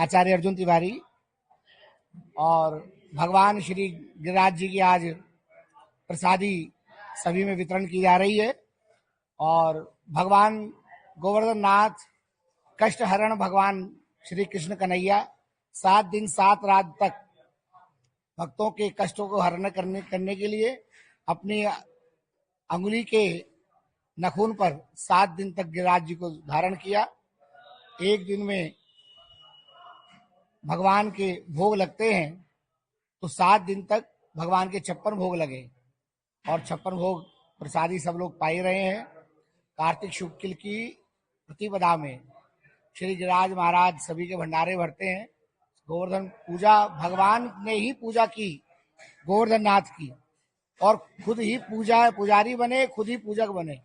आचार्य अर्जुन तिवारी और भगवान श्री गिरिराज जी की आज प्रसादी सभी में वितरण की जा रही है। और भगवान गोवर्धन नाथ कष्ट हरण भगवान श्री कृष्ण कन्हैया 7 दिन 7 रात तक भक्तों के कष्टों को हरण करने के लिए अपनी अंगुली के नखून पर 7 दिन तक गिरिराज जी को धारण किया। एक दिन में भगवान के भोग लगते हैं तो 7 दिन तक भगवान के 56 भोग लगे और 56 भोग प्रसादी सब लोग पा ही रहे हैं। कार्तिक शुक्ल की प्रतिपदा में श्री गिरिराज महाराज सभी के भंडारे भरते हैं। गोवर्धन पूजा भगवान ने ही पूजा की गोवर्धन नाथ की, और खुद ही पुजारी बने, खुद ही पूजक बने।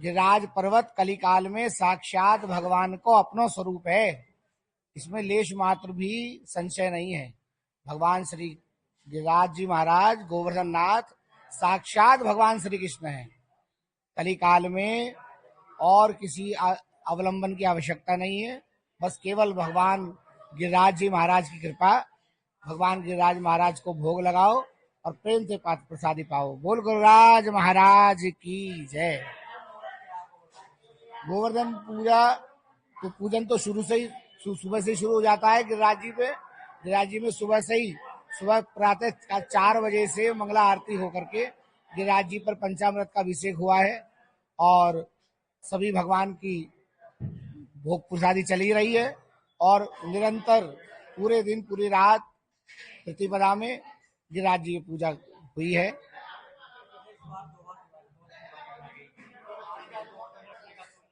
गिरिराज पर्वत कलिकाल में साक्षात भगवान को अपना स्वरूप है, इसमें लेश मात्र भी संशय नहीं है। भगवान श्री गिरिराज जी महाराज गोवर्धन नाथ साक्षात भगवान श्री कृष्ण हैं। कलिकाल में और किसी अवलंबन की आवश्यकता नहीं है, बस केवल भगवान गिरिराज जी महाराज की कृपा। भगवान गिरिराज महाराज को भोग लगाओ और प्रेम से प्रसादी पाओ। बोल गुरुराज महाराज की जय। गोवर्धन पूजन तो सुबह से शुरू हो जाता है गिरिराज जी पे। गिरिराज जी में सुबह प्रातः 4 बजे से मंगला आरती होकर के गिरिराज जी पर पंचामृत का अभिषेक हुआ है और सभी भगवान की भोग प्रसादी चली रही है। और निरंतर पूरे दिन पूरी रात प्रतिपदा में गिरिराज जी की पूजा हुई है।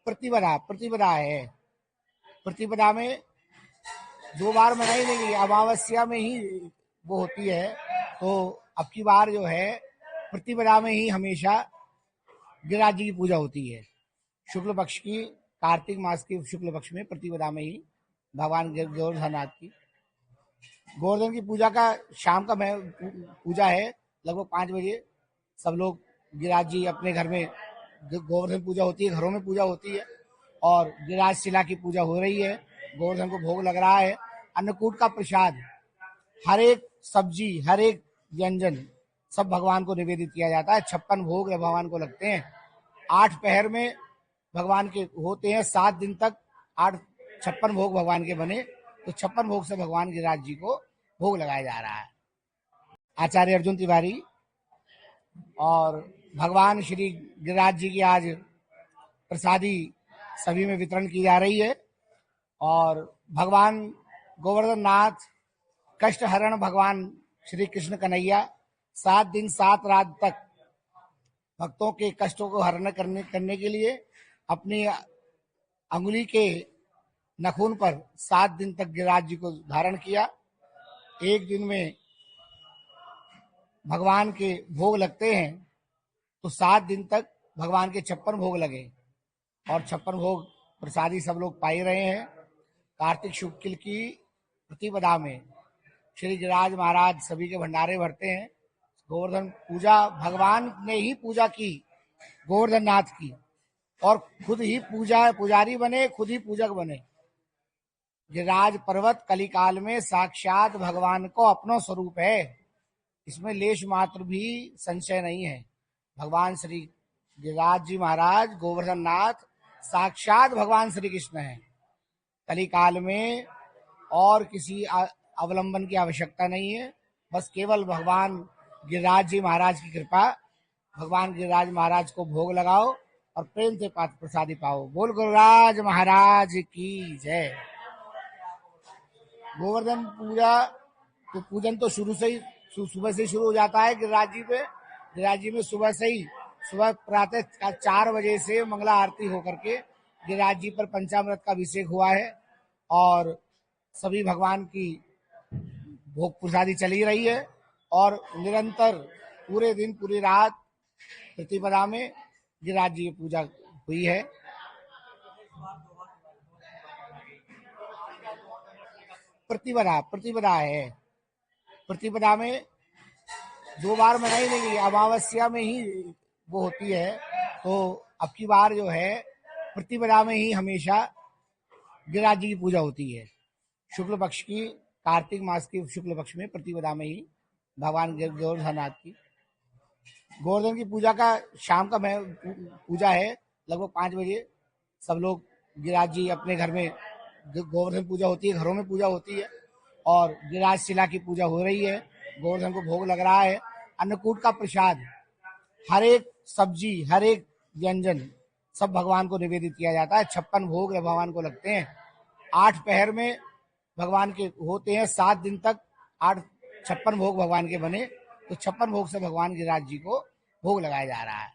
प्रतिपदा है। प्रतिपदा में 2 बार मनाई नहीं गई, अमावस्या में ही वो होती है, तो अब की बार जो है प्रतिपदा में ही हमेशा गिरिराज जी की पूजा होती है। शुक्ल पक्ष की, कार्तिक मास की शुक्ल पक्ष में प्रतिपदा में ही भगवान गोवर्धन नाथ की गोवर्धन की पूजा का शाम का पूजा है लगभग 5 बजे। सब लोग गिरिराज जी अपने घर में गोवर्धन पूजा होती है, घरों में पूजा होती है और गिरिराज शिला की पूजा हो रही है। गोवर्धन को भोग लग रहा है। अन्नकूट का प्रसाद, हर एक सब्जी, हर एक व्यंजन सब भगवान को निवेदित किया जाता है। 56 भोग भगवान को लगते हैं। 8 पहर में भगवान के होते हैं। 7 दिन तक 56 भोग भगवान के बने, तो 56 भोग से भगवान गिरिराज जी को भोग लगाया जा रहा है। आचार्य अर्जुन तिवारी और भगवान श्री गिरिराज जी की आज प्रसादी सभी में वितरण की जा रही है। और भगवान गोवर्धन नाथ कष्ट हरण भगवान श्री कृष्ण कन्हैया 7 दिन 7 रात तक भक्तों के कष्टों को हरण करने के लिए अपनी अंगुली के नखून पर 7 दिन तक गिरिराज जी को धारण किया। एक दिन में भगवान के भोग लगते हैं तो 7 दिन तक भगवान के 56 भोग लगे और 56 भोग प्रसादी सब लोग पा ही रहे हैं। कार्तिक शुक्ल की प्रतिपदा में श्री गिरिराज महाराज सभी के भंडारे भरते हैं। गोवर्धन पूजा भगवान ने ही पूजा की गोवर्धन नाथ की, और खुद ही पुजारी बने, खुद ही पूजक बने। गिरिराज पर्वत कलिकाल में साक्षात भगवान को अपना स्वरूप है, इसमें लेश मात्र भी संशय नहीं है। भगवान श्री गिरिराज जी महाराज गोवर्धन नाथ साक्षात भगवान श्री कृष्ण हैं। कलिकाल में और किसी अवलंबन की आवश्यकता नहीं है, बस केवल भगवान गिरिराज जी महाराज की कृपा। भगवान गिरिराज महाराज को भोग लगाओ और प्रेम से प्रसादी पाओ। बोल गुरुराज महाराज की जय। गोवर्धन पूजन तो सुबह से शुरू हो जाता है गिरिराज जी पे। गिरिराज जी में सुबह प्रातः 4 बजे से मंगला आरती होकर के गिरिराज जी पर पंचामृत का अभिषेक हुआ है और सभी भगवान की भोग प्रसादी चली रही है। और निरंतर पूरे दिन पूरी रात प्रतिपदा में गिरिराज जी की पूजा हुई है। प्रतिपदा है। प्रतिपदा में 2 बार मनाई नहीं गई, अमावस्या में ही वो होती है, तो अब की बार जो है प्रतिपदा में ही हमेशा गिरिराज जी की पूजा होती है। शुक्ल पक्ष की, कार्तिक मास की शुक्ल पक्ष में प्रतिपदा में ही भगवान गोवर्धननाथ की, गोवर्धन की पूजा का शाम का पूजा है लगभग 5 बजे। सब लोग गिरिराज जी अपने घर में गोवर्धन पूजा होती है, घरों में पूजा होती है और गिरिराज शिला की पूजा हो रही है। गोवर्धन को भोग लग रहा है। अन्नकूट का प्रसाद, हर एक सब्जी, हर एक व्यंजन सब भगवान को निवेदित किया जाता है। 56 भोग भगवान को लगते हैं। 8 पहर में भगवान के होते हैं, 7 दिन तक 56 भोग भगवान के बने। तो 56 भोग से भगवान गिरिराज जी को भोग लगाया जा रहा है।